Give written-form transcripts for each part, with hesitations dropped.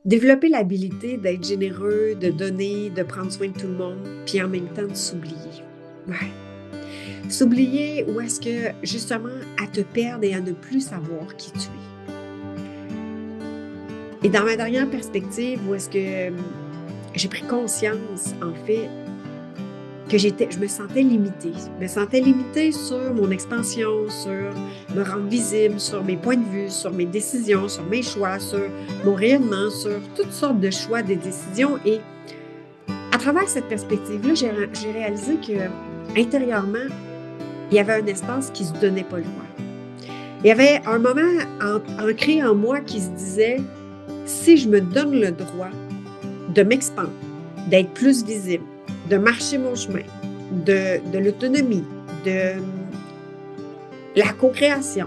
Développer l'habilité d'être généreux, de donner, de prendre soin de tout le monde, puis en même temps de s'oublier. Ouais. S'oublier ou est-ce que justement à te perdre et à ne plus savoir qui tu es. Et dans ma dernière perspective, où est-ce que j'ai pris conscience, en fait, que je me sentais limitée. Je me sentais limitée sur mon expansion, sur me rendre visible, sur mes points de vue, sur mes décisions, sur mes choix, sur mon rayonnement, sur toutes sortes de choix, de décisions. Et à travers cette perspective-là, j'ai réalisé que intérieurement, il y avait un espace qui se donnait pas le droit. Il y avait un moment ancré en moi qui se disait, si je me donne le droit de m'expandre, d'être plus visible, de marcher mon chemin, de l'autonomie, de la co-création,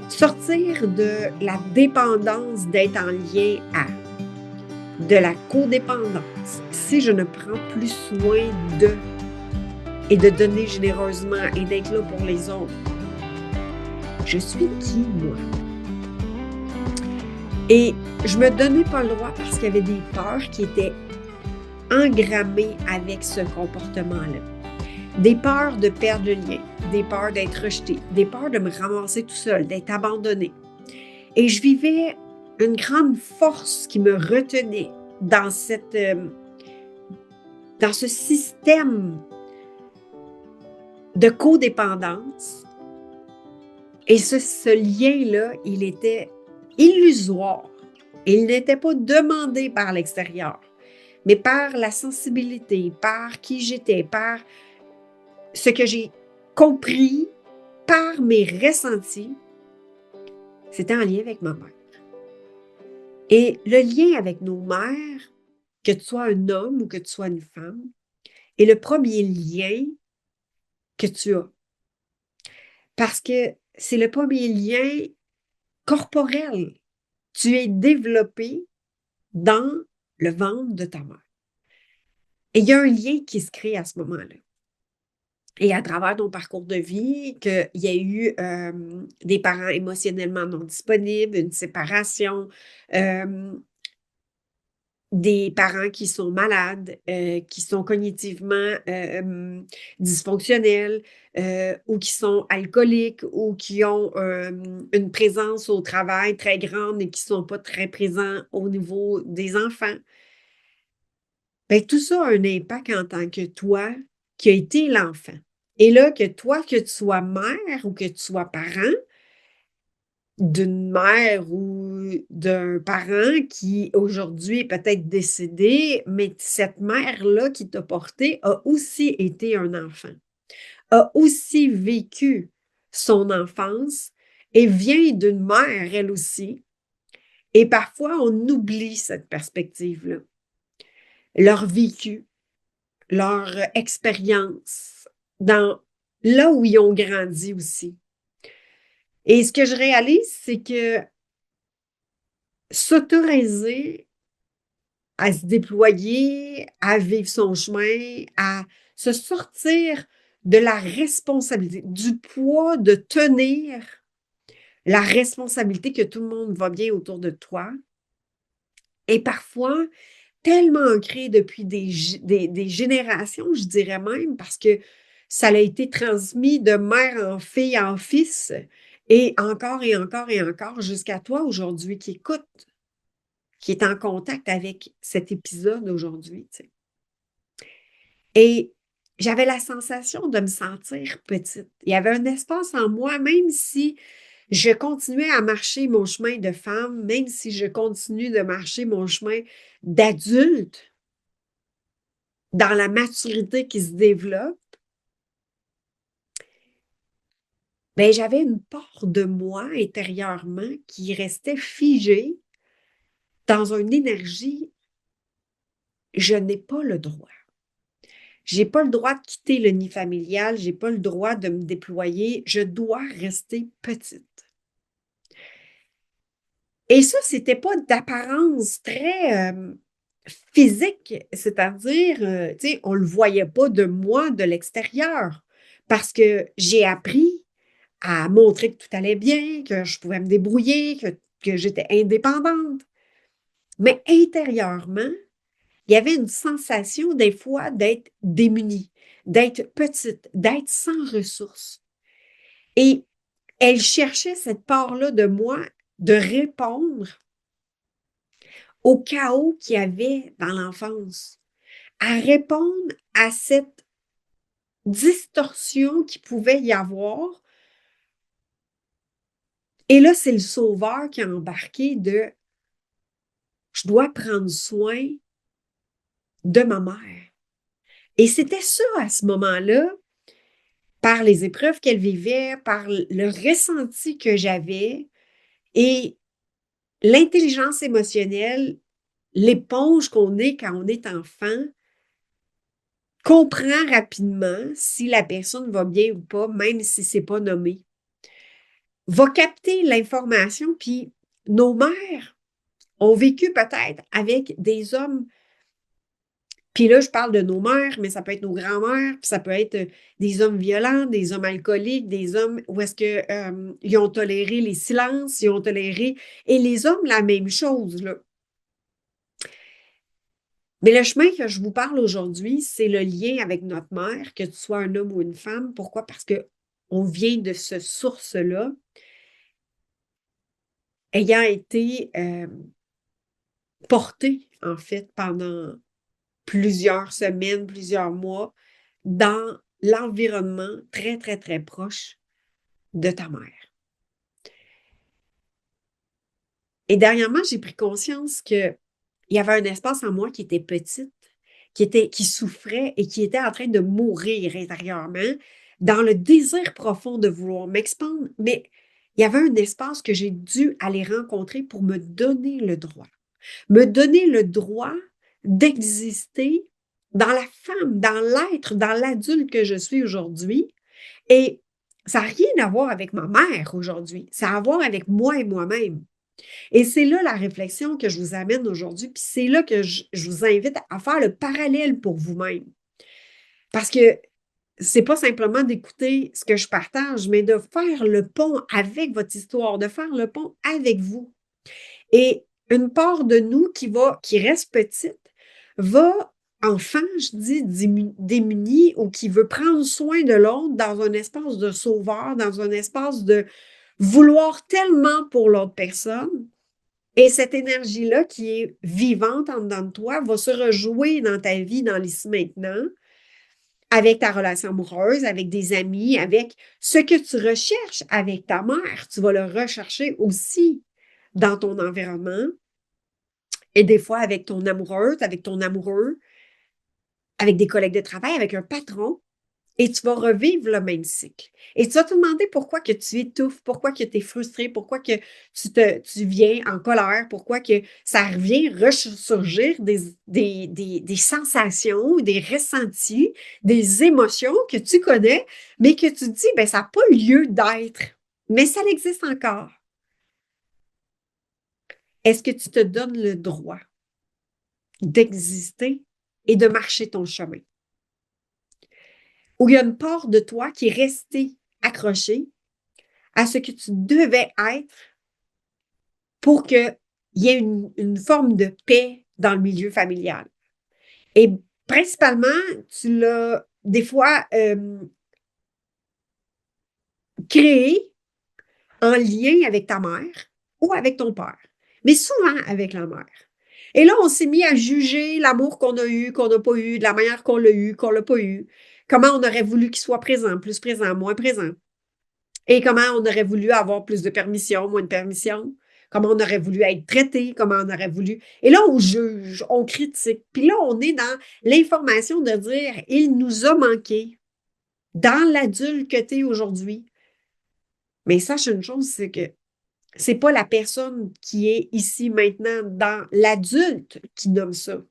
sortir de la dépendance d'être en lien à, de la codépendance, si je ne prends plus soin de et de donner généreusement et d'être là pour les autres, je suis qui, moi? Et je me donnais pas le droit parce qu'il y avait des peurs qui étaient engrammées avec ce comportement-là. Des peurs de perdre le lien, des peurs d'être rejeté, des peurs de me ramasser tout seul, d'être abandonné. Et je vivais une grande force qui me retenait dans dans ce système de codépendance. Et ce lien-là, il était illusoire. Il n'était pas demandé par l'extérieur, mais par la sensibilité, par qui j'étais, par ce que j'ai compris, par mes ressentis. C'était en lien avec ma mère. Et le lien avec nos mères, que tu sois un homme ou que tu sois une femme, est le premier lien que tu as. Parce que c'est le premier lien corporel. Tu es développé dans le ventre de ta mère. Et il y a un lien qui se crée à ce moment-là. Et à travers ton parcours de vie, qu'il y a eu des parents émotionnellement non disponibles, une séparation, des parents qui sont malades, qui sont cognitivement dysfonctionnels, ou qui sont alcooliques, ou qui ont une présence au travail très grande et qui ne sont pas très présents au niveau des enfants. Bien, tout ça a un impact en tant que toi qui as été l'enfant. Et là, que toi, que tu sois mère ou que tu sois parent, d'une mère ou d'un parent qui aujourd'hui est peut-être décédé, mais cette mère-là qui t'a porté a aussi été un enfant, a aussi vécu son enfance et vient d'une mère, elle aussi. Et parfois, on oublie cette perspective-là. Leur vécu, leur expérience, dans là où ils ont grandi aussi. Et ce que je réalise, c'est que s'autoriser à se déployer, à vivre son chemin, à se sortir de la responsabilité, du poids de tenir la responsabilité que tout le monde va bien autour de toi. Et parfois, tellement ancré depuis des générations, je dirais même, parce que ça a été transmis de mère en fille en fils, et encore et encore et encore, jusqu'à toi aujourd'hui qui écoute, qui est en contact avec cet épisode aujourd'hui. Tu sais. Et j'avais la sensation de me sentir petite. Il y avait un espace en moi, même si je continuais à marcher mon chemin de femme, même si je continue de marcher mon chemin d'adulte, dans la maturité qui se développe, ben j'avais une part de moi intérieurement qui restait figée dans une énergie, je n'ai pas le droit. J'ai pas le droit de quitter le nid familial, j'ai pas le droit de me déployer, je dois rester petite. Et ça, c'était pas d'apparence très physique, c'est-à-dire, tu sais, on le voyait pas de moi, de l'extérieur, parce que j'ai appris à montrer que tout allait bien, que je pouvais me débrouiller, que j'étais indépendante. Mais intérieurement, il y avait une sensation des fois d'être démunie, d'être petite, d'être sans ressources. Et elle cherchait cette part-là de moi de répondre au chaos qu'il y avait dans l'enfance, à répondre à cette distorsion qu'il pouvait y avoir. Et là, c'est le sauveur qui a embarqué de je dois prendre soin de ma mère. Et c'était ça à ce moment-là, par les épreuves qu'elle vivait, par le ressenti que j'avais et l'intelligence émotionnelle, l'éponge qu'on est quand on est enfant, comprend rapidement si la personne va bien ou pas, même si c'est pas nommé. Va capter l'information, puis nos mères ont vécu peut-être avec des hommes. Puis là, je parle de nos mères, mais ça peut être nos grands-mères, puis ça peut être des hommes violents, des hommes alcooliques, des hommes où est-ce que ils ont toléré les silences, ils ont toléré. Et les hommes, la même chose, là. Mais le chemin que je vous parle aujourd'hui, c'est le lien avec notre mère, que tu sois un homme ou une femme. Pourquoi? Parce que on vient de ce source-là, ayant été porté, en fait, pendant plusieurs semaines, plusieurs mois, dans l'environnement très, très, très proche de ta mère. Et dernièrement, j'ai pris conscience qu'il y avait un espace en moi qui était petite, qui souffrait et qui était en train de mourir intérieurement dans le désir profond de vouloir m'expandre. Mais il y avait un espace que j'ai dû aller rencontrer pour me donner le droit. Me donner le droit d'exister dans la femme, dans l'être, dans l'adulte que je suis aujourd'hui. Et ça n'a rien à voir avec ma mère aujourd'hui. Ça a à voir avec moi et moi-même. Et c'est là la réflexion que je vous amène aujourd'hui, puis c'est là que je vous invite à faire le parallèle pour vous-même. Parce que c'est pas simplement d'écouter ce que je partage, mais de faire le pont avec votre histoire, de faire le pont avec vous. Et une part de nous qui reste petite, va, enfant, je dis, démunie ou qui veut prendre soin de l'autre dans un espace de sauveur, dans un espace de vouloir tellement pour l'autre personne. Et cette énergie-là qui est vivante en dedans de toi va se rejouer dans ta vie, dans l'ici maintenant, avec ta relation amoureuse, avec des amis, avec ce que tu recherches avec ta mère. Tu vas le rechercher aussi dans ton environnement et des fois avec ton amoureuse, avec ton amoureux, avec des collègues de travail, avec un patron. Et tu vas revivre le même cycle. Et tu vas te demander pourquoi que tu étouffes, pourquoi que tu es frustré, pourquoi que tu viens en colère, pourquoi que ça revient ressurgir des sensations, des ressentis, des émotions que tu connais, mais que tu te dis, ben, ça n'a pas lieu d'être. Mais ça existe encore. Est-ce que tu te donnes le droit d'exister et de marcher ton chemin? Ou il y a une part de toi qui est restée accrochée à ce que tu devais être pour qu'il y ait une forme de paix dans le milieu familial. Et principalement, tu l'as des fois créé en lien avec ta mère ou avec ton père, mais souvent avec la mère. Et là, on s'est mis à juger l'amour qu'on a eu, qu'on n'a pas eu, de la manière qu'on l'a eu, qu'on l'a pas eu, comment on aurait voulu qu'il soit présent, plus présent, moins présent. Et comment on aurait voulu avoir plus de permission, moins de permission. Comment on aurait voulu être traité, comment on aurait voulu. Et là, on juge, on critique. Puis là, on est dans l'information de dire, il nous a manqué dans l'adulte que tu es aujourd'hui. Mais sache une chose, c'est que c'est pas la personne qui est ici maintenant dans l'adulte qui nomme ça.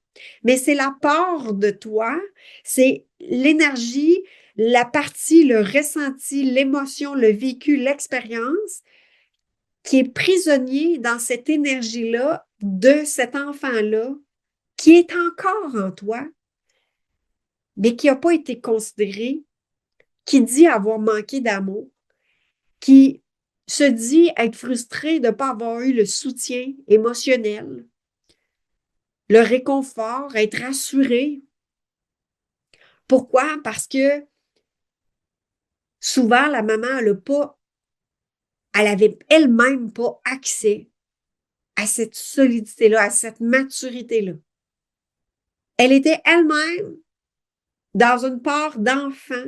Mais c'est la part de toi, c'est l'énergie, la partie, le ressenti, l'émotion, le vécu, l'expérience qui est prisonnier dans cette énergie-là de cet enfant-là qui est encore en toi, mais qui n'a pas été considéré, qui dit avoir manqué d'amour, qui se dit être frustré de ne pas avoir eu le soutien émotionnel, le réconfort, être rassuré. Pourquoi? Parce que souvent, la maman, elle avait elle-même pas accès à cette solidité-là, à cette maturité-là. Elle était elle-même dans une part d'enfant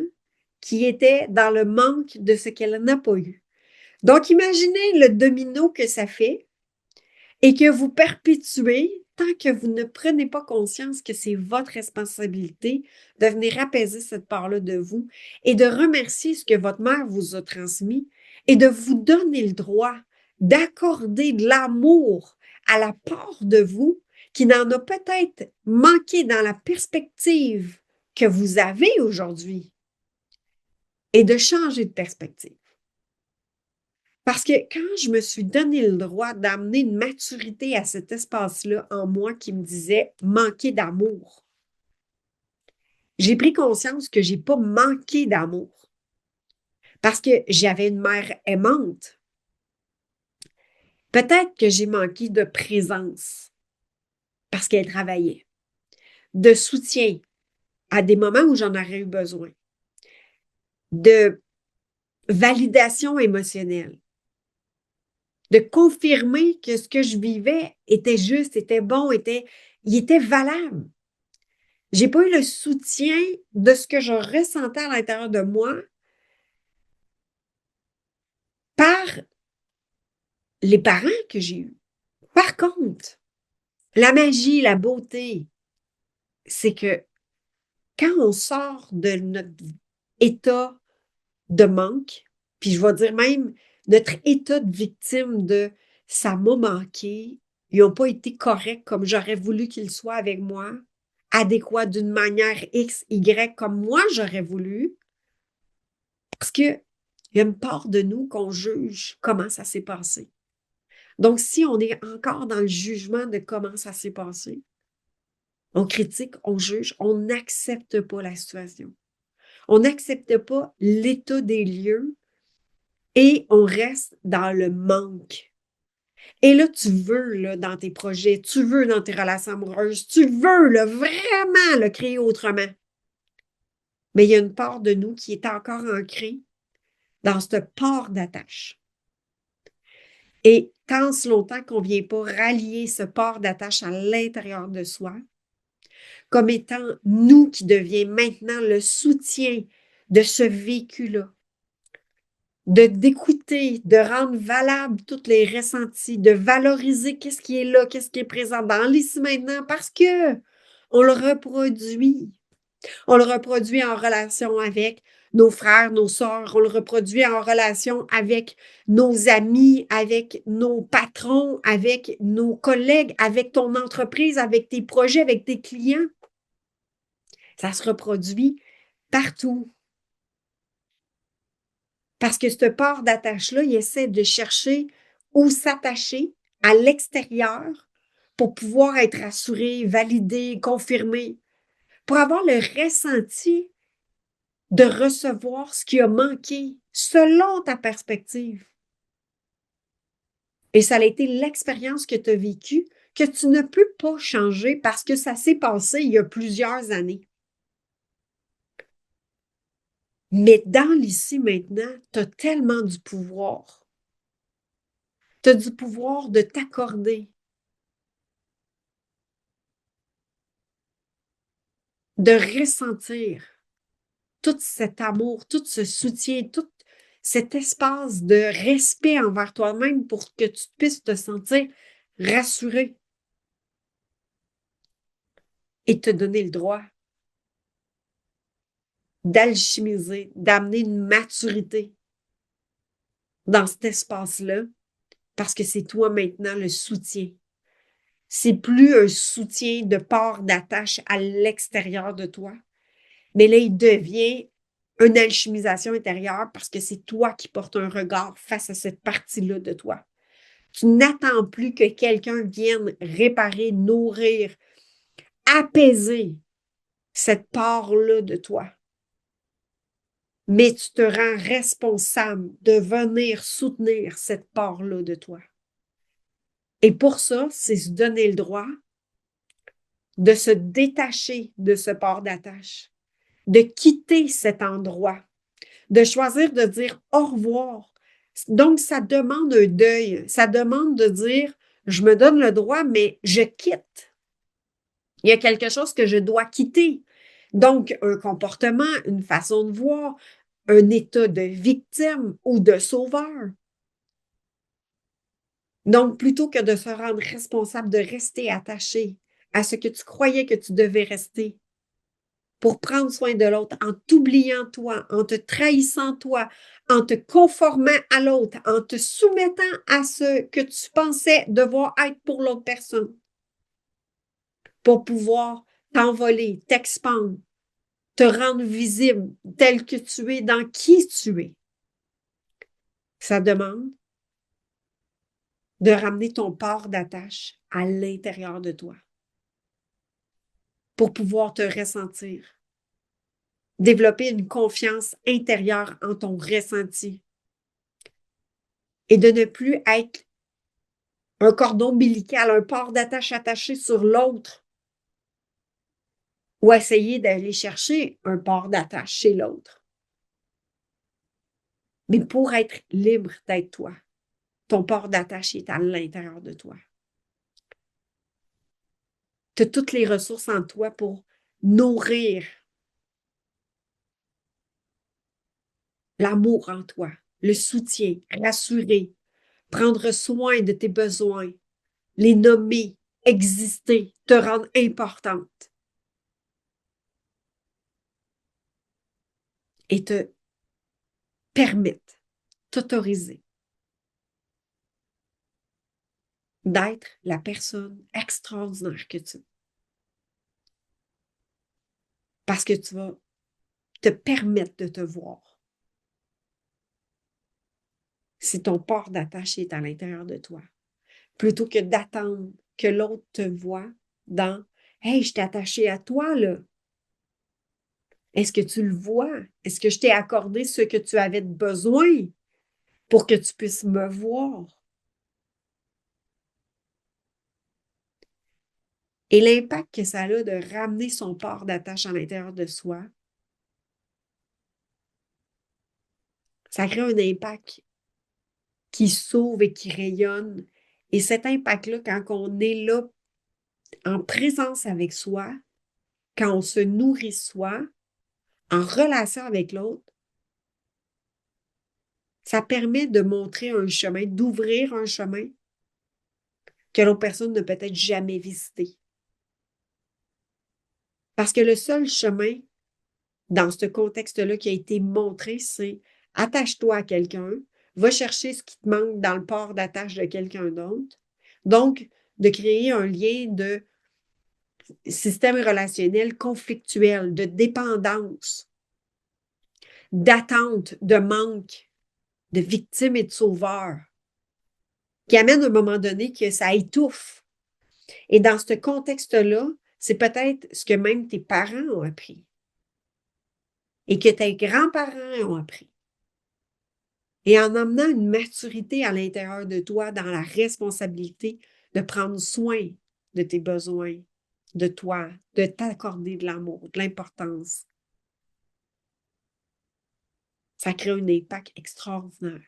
qui était dans le manque de ce qu'elle n'a pas eu. Donc, imaginez le domino que ça fait et que vous perpétuez tant que vous ne prenez pas conscience que c'est votre responsabilité de venir apaiser cette part-là de vous et de remercier ce que votre mère vous a transmis et de vous donner le droit d'accorder de l'amour à la part de vous qui n'en a peut-être manqué dans la perspective que vous avez aujourd'hui et de changer de perspective. Parce que quand je me suis donné le droit d'amener une maturité à cet espace-là en moi qui me disait manquer d'amour, j'ai pris conscience que j'ai pas manqué d'amour parce que j'avais une mère aimante. Peut-être que j'ai manqué de présence parce qu'elle travaillait, de soutien à des moments où j'en aurais eu besoin, de validation émotionnelle, de confirmer que ce que je vivais était juste, était bon, il était valable. J'ai pas eu le soutien de ce que je ressentais à l'intérieur de moi par les parents que j'ai eus. Par contre, la magie, la beauté, c'est que quand on sort de notre état de manque, puis je vais dire même notre état de victime de ça m'a manqué, ils n'ont pas été corrects comme j'aurais voulu qu'ils soient avec moi, adéquats d'une manière X, Y comme moi j'aurais voulu, parce que il y a une part de nous qu'on juge comment ça s'est passé. Donc, si on est encore dans le jugement de comment ça s'est passé, on critique, on juge, on n'accepte pas la situation. On n'accepte pas l'état des lieux et on reste dans le manque. Et là, tu veux, là, dans tes projets, tu veux dans tes relations amoureuses, tu veux, là, vraiment, le créer autrement. Mais il y a une part de nous qui est encore ancrée dans cette part d'attache. Et tant si longtemps qu'on ne vient pas rallier ce port d'attache à l'intérieur de soi, comme étant nous qui devient maintenant le soutien de ce vécu-là, d'écouter, de rendre valable tous les ressentis, de valoriser qu'est-ce qui est là, qu'est-ce qui est présent dans l'ici maintenant, parce que on le reproduit. On le reproduit en relation avec nos frères, nos sœurs, on le reproduit en relation avec nos amis, avec nos patrons, avec nos collègues, avec ton entreprise, avec tes projets, avec tes clients. Ça se reproduit partout. Parce que ce port d'attache-là, il essaie de chercher où s'attacher à l'extérieur pour pouvoir être rassuré, validé, confirmé, pour avoir le ressenti de recevoir ce qui a manqué selon ta perspective. Et ça a été l'expérience que tu as vécue que tu ne peux pas changer parce que ça s'est passé il y a plusieurs années. Mais dans l'ici maintenant, tu as tellement du pouvoir. Tu as du pouvoir de t'accorder, de ressentir tout cet amour, tout ce soutien, tout cet espace de respect envers toi-même pour que tu puisses te sentir rassuré et te donner le droit d'alchimiser, d'amener une maturité dans cet espace-là parce que c'est toi maintenant le soutien. C'est plus un soutien de part d'attache à l'extérieur de toi, mais là, il devient une alchimisation intérieure parce que c'est toi qui portes un regard face à cette partie-là de toi. Tu n'attends plus que quelqu'un vienne réparer, nourrir, apaiser cette part-là de toi. Mais tu te rends responsable de venir soutenir cette part-là de toi. Et pour ça, c'est se donner le droit de se détacher de ce port d'attache, de quitter cet endroit, de choisir de dire au revoir. Donc, ça demande un deuil, ça demande de dire, je me donne le droit, mais je quitte. Il y a quelque chose que je dois quitter. Donc, un comportement, une façon de voir, un état de victime ou de sauveur. Donc, plutôt que de se rendre responsable de rester attaché à ce que tu croyais que tu devais rester pour prendre soin de l'autre, en t'oubliant toi, en te trahissant toi, en te conformant à l'autre, en te soumettant à ce que tu pensais devoir être pour l'autre personne, pour pouvoir t'envoler, t'expandre, te rendre visible tel que tu es, dans qui tu es. Ça demande de ramener ton port d'attache à l'intérieur de toi pour pouvoir te ressentir, développer une confiance intérieure en ton ressenti et de ne plus être un cordon ombilical, un port d'attache attaché sur l'autre ou essayer d'aller chercher un port d'attache chez l'autre. Mais pour être libre d'être toi, ton port d'attache est à l'intérieur de toi. Tu as toutes les ressources en toi pour nourrir l'amour en toi, le soutien, rassurer, prendre soin de tes besoins, les nommer, exister, te rendre importante et te permettre, t'autoriser d'être la personne extraordinaire que tu es. Parce que tu vas te permettre de te voir. Si ton port d'attache est à l'intérieur de toi, plutôt que d'attendre que l'autre te voie dans « Hey, je t'ai attaché à toi, là. Est-ce que tu le vois? Est-ce que je t'ai accordé ce que tu avais besoin pour que tu puisses me voir? » Et l'impact que ça a de ramener son port d'attache à l'intérieur de soi, ça crée un impact qui s'ouvre et qui rayonne. Et cet impact-là, quand on est là en présence avec soi, quand on se nourrit soi, en relation avec l'autre, ça permet de montrer un chemin, d'ouvrir un chemin que l'autre personne ne peut être jamais visité. Parce que le seul chemin dans ce contexte-là qui a été montré, c'est attache-toi à quelqu'un, va chercher ce qui te manque dans le port d'attache de quelqu'un d'autre. Donc, de créer un lien de système relationnel conflictuel, de dépendance, d'attente, de manque, de victime et de sauveur, qui amène à un moment donné que ça étouffe. Et dans ce contexte-là, c'est peut-être ce que même tes parents ont appris et que tes grands-parents ont appris. Et en emmenant une maturité à l'intérieur de toi dans la responsabilité de prendre soin de tes besoins, de toi, de t'accorder de l'amour, de l'importance, ça crée un impact extraordinaire.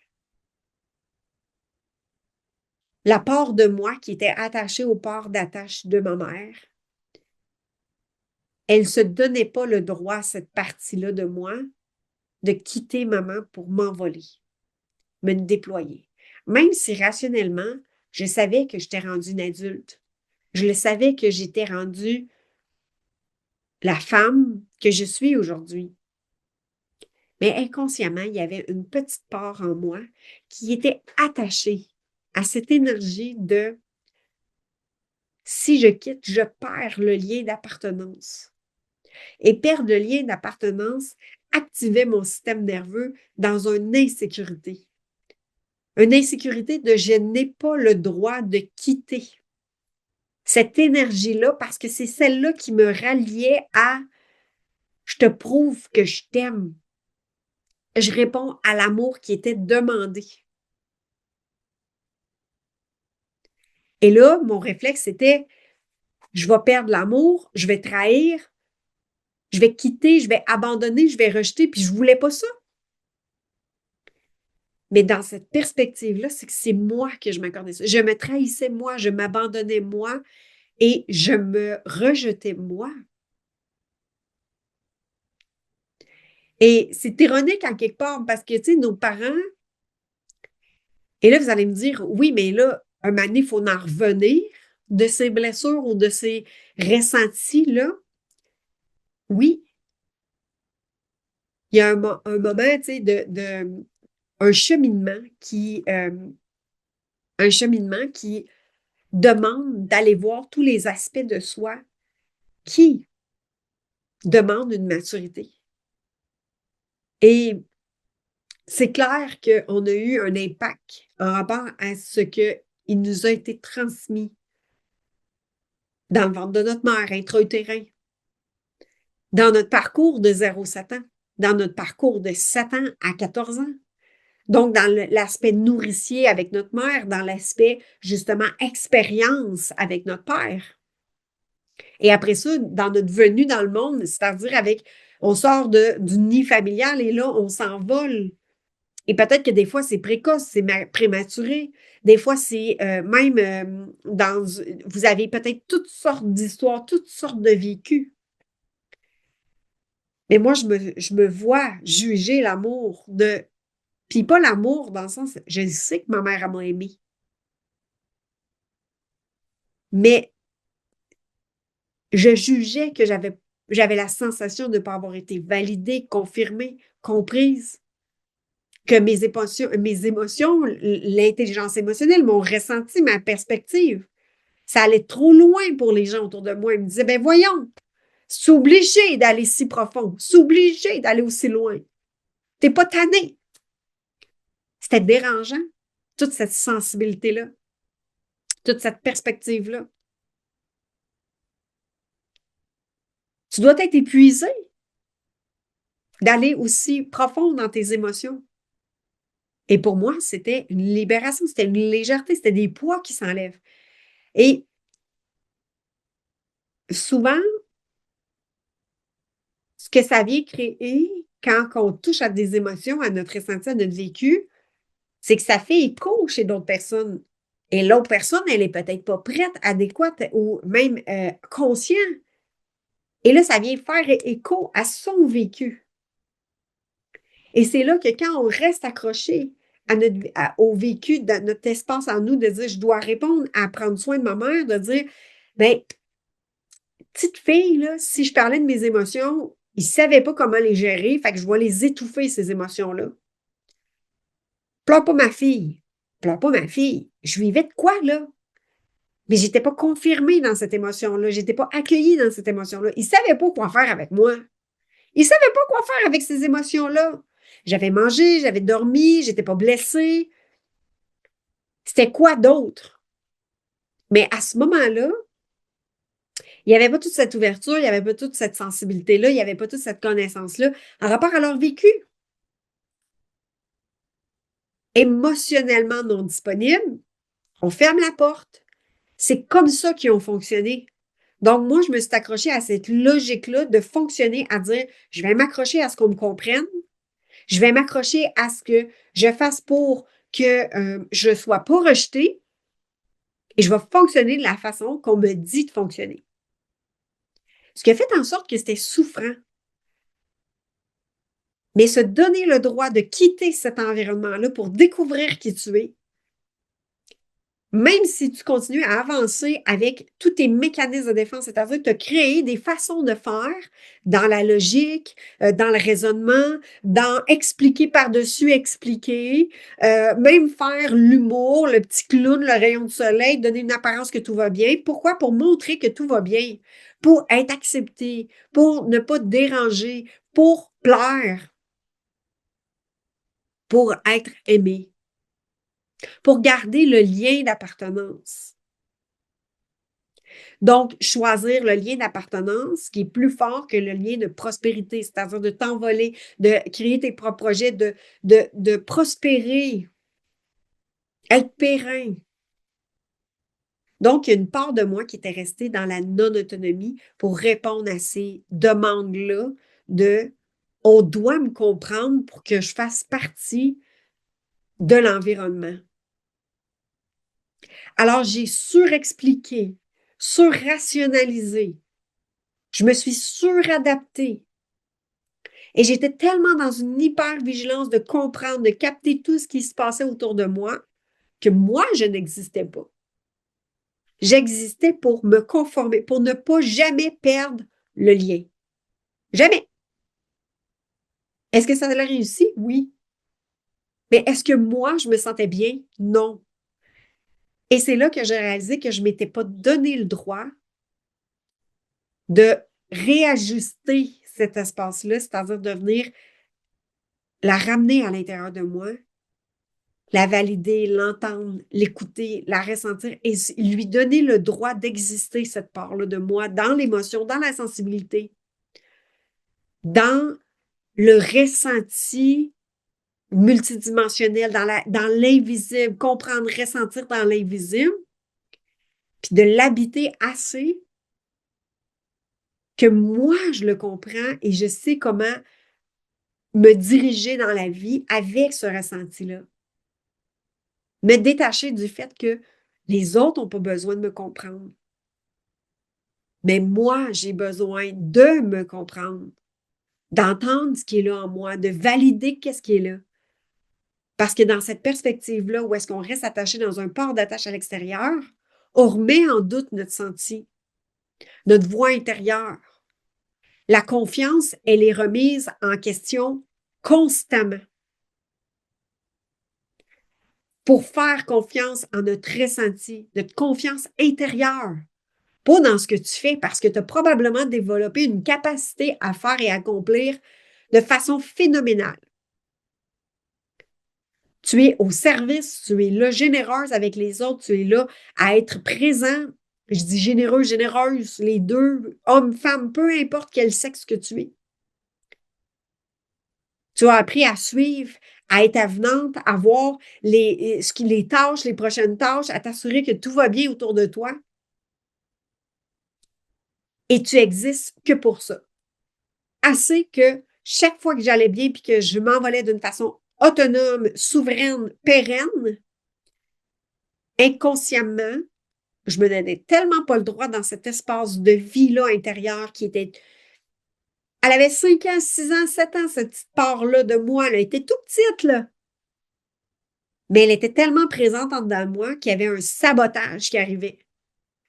La part de moi qui était attachée au port d'attache de ma mère, elle ne se donnait pas le droit à cette partie-là de moi de quitter maman pour m'envoler, me déployer. Même si rationnellement, je savais que j'étais rendue une adulte. Je le savais que j'étais rendue la femme que je suis aujourd'hui. Mais inconsciemment, il y avait une petite part en moi qui était attachée à cette énergie de si je quitte, je perds le lien d'appartenance. Et perdre le lien d'appartenance activait mon système nerveux dans une insécurité. Une insécurité de je n'ai pas le droit de quitter cette énergie-là parce que c'est celle-là qui me ralliait à je te prouve que je t'aime. Je réponds à l'amour qui était demandé. Et là, mon réflexe, c'était je vais perdre l'amour, je vais trahir, je vais quitter, je vais abandonner, je vais rejeter, puis je voulais pas ça. Mais dans cette perspective-là, c'est que c'est moi que je m'accordais ça. Je me trahissais moi, je m'abandonnais moi et je me rejetais moi. Et c'est ironique en quelque part parce que, tu sais, nos parents, et là, vous allez me dire, oui, mais là, un moment donné, il faut en revenir de ces blessures ou de ces ressentis-là. Oui, il y a un moment, tu sais, un cheminement qui demande d'aller voir tous les aspects de soi qui demandent une maturité. Et c'est clair qu'on a eu un impact en rapport à ce qu'il nous a été transmis dans le ventre de notre mère, intra-utérin, dans notre parcours de 0 à 7 ans, dans notre parcours de 7 ans à 14 ans. Donc, dans l'aspect nourricier avec notre mère, dans l'aspect, justement, expérience avec notre père. Et après ça, dans notre venue dans le monde, c'est-à-dire on sort du nid familial et là, on s'envole. Et peut-être que des fois, c'est précoce, c'est prématuré. Des fois, c'est même vous avez peut-être toutes sortes d'histoires, toutes sortes de vécus. Mais moi, je me vois juger l'amour puis pas l'amour dans le sens, je sais que ma mère m'a aimé. Mais je jugeais que j'avais la sensation de ne pas avoir été validée, confirmée, comprise, que mes émotions, l'intelligence émotionnelle, mon ressenti, ma perspective, ça allait trop loin pour les gens autour de moi. Ils me disaient, ben voyons, c'est obligé d'aller si profond, c'est obligé d'aller aussi loin. T'es pas tanné. C'était dérangeant, toute cette sensibilité-là, toute cette perspective-là. Tu dois être épuisé d'aller aussi profond dans tes émotions. Et pour moi, c'était une libération, c'était une légèreté, c'était des poids qui s'enlèvent. Et souvent, ce que ça vient créer quand on touche à des émotions, à notre ressenti, à notre vécu, c'est que ça fait écho chez d'autres personnes. Et l'autre personne, elle n'est peut-être pas prête, adéquate ou même consciente. Et là, ça vient faire écho à son vécu. Et c'est là que quand on reste accroché au vécu de notre espace en nous, de dire, je dois répondre à prendre soin de ma mère, de dire, ben, petite fille, là, si je parlais de mes émotions, ils ne savaient pas comment les gérer, fait que je vais les étouffer, ces émotions-là. Pleure pas ma fille. Pleure pas ma fille. Je vivais de quoi, là? Mais je n'étais pas confirmée dans cette émotion-là. Je n'étais pas accueillie dans cette émotion-là. Ils ne savaient pas quoi faire avec moi. Ils ne savaient pas quoi faire avec ces émotions-là. J'avais mangé, j'avais dormi, j'étais pas blessée. C'était quoi d'autre? Mais à ce moment-là, il n'y avait pas toute cette ouverture, il n'y avait pas toute cette sensibilité-là, il n'y avait pas toute cette connaissance-là en rapport à leur vécu. Émotionnellement non disponible, on ferme la porte. C'est comme ça qu'ils ont fonctionné. Donc, moi, je me suis accrochée à cette logique-là de fonctionner, à dire, je vais m'accrocher à ce qu'on me comprenne, je vais m'accrocher à ce que je fasse pour que je ne sois pas rejetée et je vais fonctionner de la façon qu'on me dit de fonctionner. Ce qui a fait en sorte que c'était souffrant. Mais se donner le droit de quitter cet environnement-là pour découvrir qui tu es, même si tu continues à avancer avec tous tes mécanismes de défense, c'est-à-dire que tu as créé des façons de faire dans la logique, dans le raisonnement, dans expliquer par-dessus expliquer, même faire l'humour, le petit clown, le rayon de soleil, donner une apparence que tout va bien. Pourquoi? Pour montrer que tout va bien, pour être accepté, pour ne pas te déranger, pour plaire, pour être aimé, pour garder le lien d'appartenance. Donc, choisir le lien d'appartenance qui est plus fort que le lien de prospérité, c'est-à-dire de t'envoler, de créer tes propres projets, de prospérer, être périn. Donc, il y a une part de moi qui était restée dans la non-autonomie pour répondre à ces demandes-là de on doit me comprendre pour que je fasse partie de l'environnement. Alors, j'ai surexpliqué, surrationalisé, je me suis suradaptée et j'étais tellement dans une hyper-vigilance de comprendre, de capter tout ce qui se passait autour de moi que moi, je n'existais pas. J'existais pour me conformer, pour ne pas jamais perdre le lien. Jamais. Est-ce que ça a réussi? Oui. Mais est-ce que moi, je me sentais bien? Non. Et c'est là que j'ai réalisé que je ne m'étais pas donné le droit de réajuster cet espace-là, c'est-à-dire de venir la ramener à l'intérieur de moi, la valider, l'entendre, l'écouter, la ressentir et lui donner le droit d'exister, cette part-là de moi, dans l'émotion, dans la sensibilité, dans le ressenti multidimensionnel, dans l'invisible, comprendre, ressentir dans l'invisible, puis de l'habiter assez que moi, je le comprends et je sais comment me diriger dans la vie avec ce ressenti-là. Me détacher du fait que les autres n'ont pas besoin de me comprendre. Mais moi, j'ai besoin de me comprendre, d'entendre ce qui est là en moi, de valider qu'est-ce qui est là. Parce que dans cette perspective-là, où est-ce qu'on reste attaché dans un port d'attache à l'extérieur, on remet en doute notre senti, notre voix intérieure. La confiance, elle est remise en question constamment. Pour faire confiance en notre ressenti, notre confiance intérieure, pas dans ce que tu fais, parce que tu as probablement développé une capacité à faire et accomplir de façon phénoménale. Tu es au service, tu es là généreuse avec les autres, tu es là à être présent. Je dis généreux, généreuse, les deux, hommes, femmes, peu importe quel sexe que tu es. Tu as appris à suivre, à être avenante, à voir les tâches, les prochaines tâches, à t'assurer que tout va bien autour de toi. Et tu existes que pour ça. Assez que chaque fois que j'allais bien puis que je m'envolais d'une façon autonome, souveraine, pérenne, inconsciemment, je me donnais tellement pas le droit dans cet espace de vie-là intérieure qui était. Elle avait 5 ans, 6 ans, 7 ans, cette petite part-là de moi. Elle était tout petite, là. Mais elle était tellement présente en dedans de moi qu'il y avait un sabotage qui arrivait.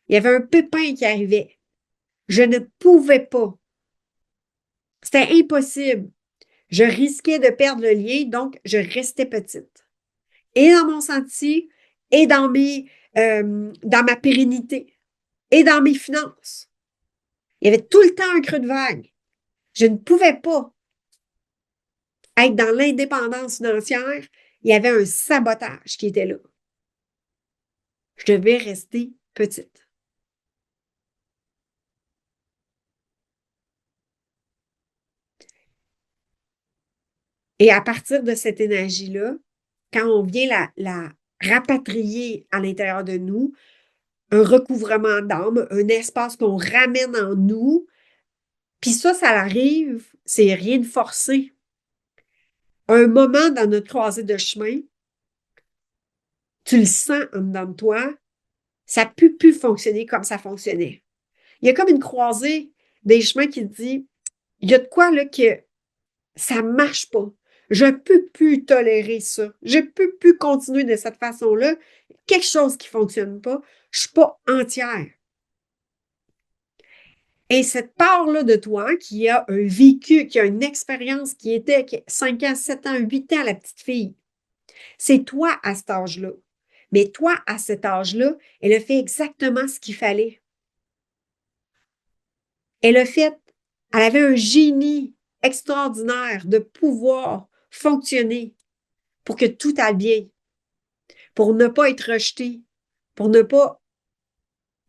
Il y avait un pépin qui arrivait. Je ne pouvais pas. C'était impossible. Je risquais de perdre le lien, donc je restais petite. Et dans mon senti, et dans ma pérennité, et dans mes finances. Il y avait tout le temps un creux de vague. Je ne pouvais pas être dans l'indépendance financière. Il y avait un sabotage qui était là. Je devais rester petite. Et à partir de cette énergie-là, quand on vient la rapatrier à l'intérieur de nous, un recouvrement d'âme, un espace qu'on ramène en nous, puis ça arrive, c'est rien de forcé. Un moment dans notre croisée de chemin, tu le sens en dedans de toi, ça ne peut plus fonctionner comme ça fonctionnait. Il y a comme une croisée des chemins qui te dit, il y a de quoi là que ça ne marche pas. Je ne peux plus tolérer ça. Je ne peux plus continuer de cette façon-là. Quelque chose qui ne fonctionne pas. Je ne suis pas entière. Et cette part-là de toi qui a un vécu, qui a une expérience qui était 5 ans, 7 ans, 8 ans, la petite fille, c'est toi à cet âge-là. Mais toi, à cet âge-là, elle a fait exactement ce qu'il fallait. Elle a fait, elle avait un génie extraordinaire de pouvoir fonctionner pour que tout aille bien, pour ne pas être rejetée, pour ne pas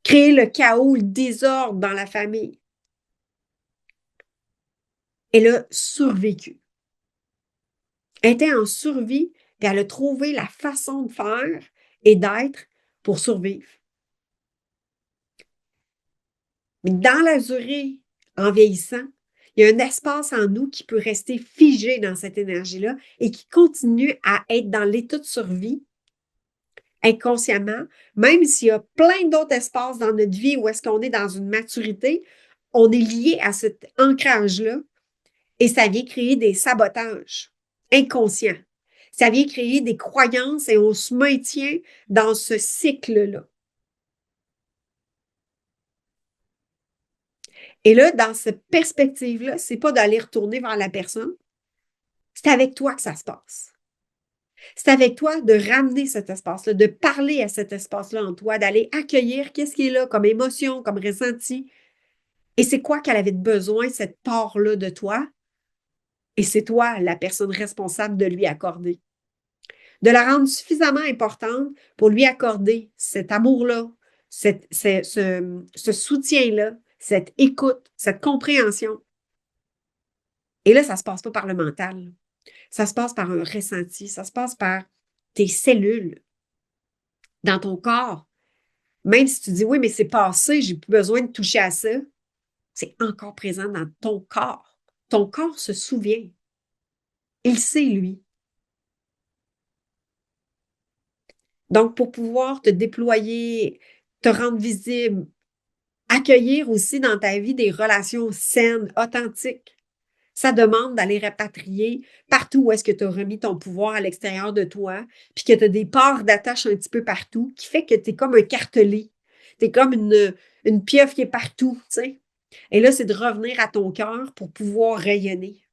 créer le chaos, le désordre dans la famille. Elle a survécu. Elle était en survie, puis elle a trouvé la façon de faire et d'être pour survivre. Mais dans la durée, en vieillissant, il y a un espace en nous qui peut rester figé dans cette énergie-là et qui continue à être dans l'état de survie inconsciemment, même s'il y a plein d'autres espaces dans notre vie où est-ce qu'on est dans une maturité, on est lié à cet ancrage-là et ça vient créer des sabotages inconscients. Ça vient créer des croyances et on se maintient dans ce cycle-là. Et là, dans cette perspective-là, c'est pas d'aller retourner vers la personne, c'est avec toi que ça se passe. C'est avec toi de ramener cet espace-là, de parler à cet espace-là en toi, d'aller accueillir qu'est-ce qui est là comme émotion, comme ressenti. Et c'est quoi qu'elle avait besoin, cette part-là de toi? Et c'est toi la personne responsable de lui accorder. De la rendre suffisamment importante pour lui accorder cet amour-là, ce soutien-là, cette écoute, cette compréhension. Et là, ça ne se passe pas par le mental. Ça se passe par un ressenti. Ça se passe par tes cellules dans ton corps. Même si tu dis, oui, mais c'est passé, j'ai plus besoin de toucher à ça, c'est encore présent dans ton corps. Ton corps se souvient. Il sait, lui. Donc, pour pouvoir te déployer, te rendre visible, accueillir aussi dans ta vie des relations saines, authentiques, ça demande d'aller rapatrier partout où est-ce que tu as remis ton pouvoir à l'extérieur de toi, puis que tu as des parts d'attache un petit peu partout, qui fait que tu es comme un cartelé. Tu es comme une pieuvre qui est partout, tu sais. Et là, c'est de revenir à ton cœur pour pouvoir rayonner.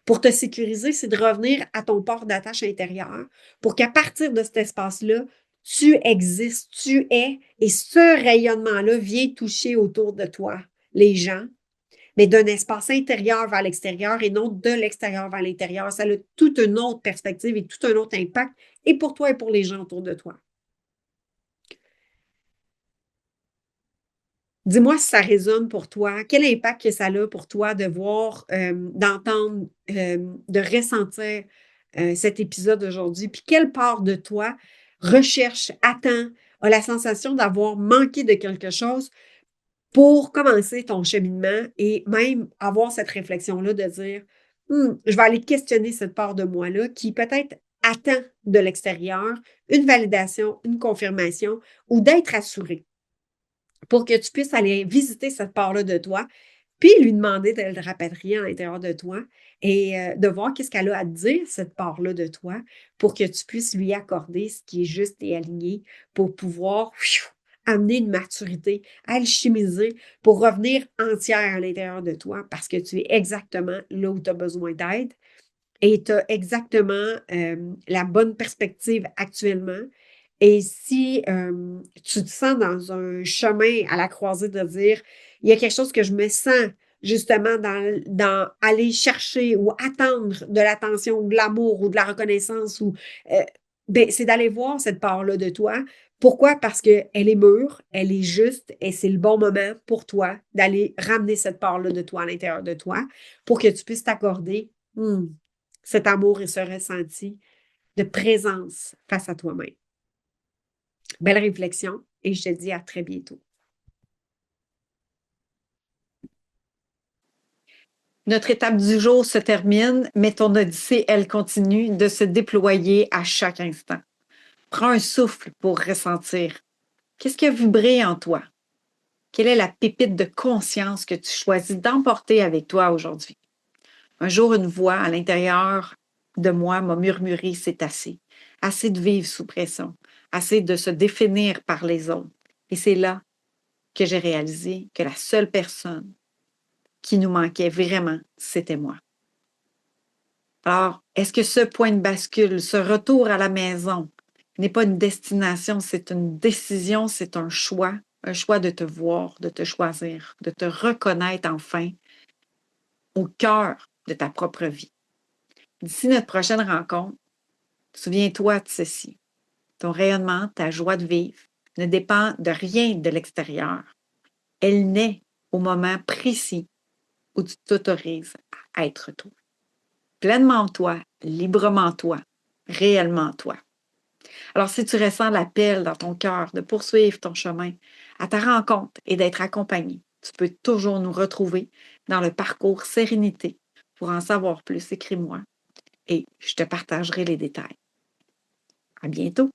Pour te sécuriser, c'est de revenir à ton port d'attache intérieur pour qu'à partir de cet espace-là, tu existes, tu es, et ce rayonnement-là vient toucher autour de toi les gens, mais d'un espace intérieur vers l'extérieur et non de l'extérieur vers l'intérieur. Ça a toute une autre perspective et tout un autre impact, et pour toi et pour les gens autour de toi. Dis-moi si ça résonne pour toi. Quel impact que ça a pour toi de voir, d'entendre, de ressentir cet épisode aujourd'hui? Puis quelle part de toi recherche, attend, a la sensation d'avoir manqué de quelque chose pour commencer ton cheminement et même avoir cette réflexion-là de dire, je vais aller questionner cette part de moi-là qui peut-être attend de l'extérieur une validation, une confirmation ou d'être assuré pour que tu puisses aller visiter cette part-là de toi, puis lui demander de le rapatrier à l'intérieur de toi et de voir qu'est-ce qu'elle a à te dire, cette part-là de toi, pour que tu puisses lui accorder ce qui est juste et aligné pour pouvoir amener une maturité, alchimiser, pour revenir entière à l'intérieur de toi parce que tu es exactement là où tu as besoin d'aide et tu as exactement la bonne perspective actuellement. Et si tu te sens dans un chemin à la croisée de dire, il y a quelque chose que je me sens justement dans aller chercher ou attendre de l'attention ou de l'amour ou de la reconnaissance, ou ben, c'est d'aller voir cette part-là de toi. Pourquoi? Parce qu'elle est mûre, elle est juste et c'est le bon moment pour toi d'aller ramener cette part-là de toi à l'intérieur de toi pour que tu puisses t'accorder cet amour et ce ressenti de présence face à toi-même. Belle réflexion et je te dis à très bientôt. Notre étape du jour se termine, mais ton odyssée, elle continue de se déployer à chaque instant. Prends un souffle pour ressentir. Qu'est-ce qui a vibré en toi? Quelle est la pépite de conscience que tu choisis d'emporter avec toi aujourd'hui? Un jour, une voix à l'intérieur de moi m'a murmuré, c'est assez. Assez de vivre sous pression, assez de se définir par les autres. Et c'est là que j'ai réalisé que la seule personne qui nous manquait vraiment, c'était moi. Alors, est-ce que ce point de bascule, ce retour à la maison, n'est pas une destination, c'est une décision, c'est un choix de te voir, de te choisir, de te reconnaître enfin au cœur de ta propre vie. D'ici notre prochaine rencontre, souviens-toi de ceci. Ton rayonnement, ta joie de vivre ne dépend de rien de l'extérieur. Elle naît au moment précis où tu t'autorises à être toi. Pleinement toi, librement toi, réellement toi. Alors, si tu ressens l'appel dans ton cœur de poursuivre ton chemin à ta rencontre et d'être accompagné, tu peux toujours nous retrouver dans le parcours Sérénité. Pour en savoir plus, écris-moi et je te partagerai les détails. À bientôt!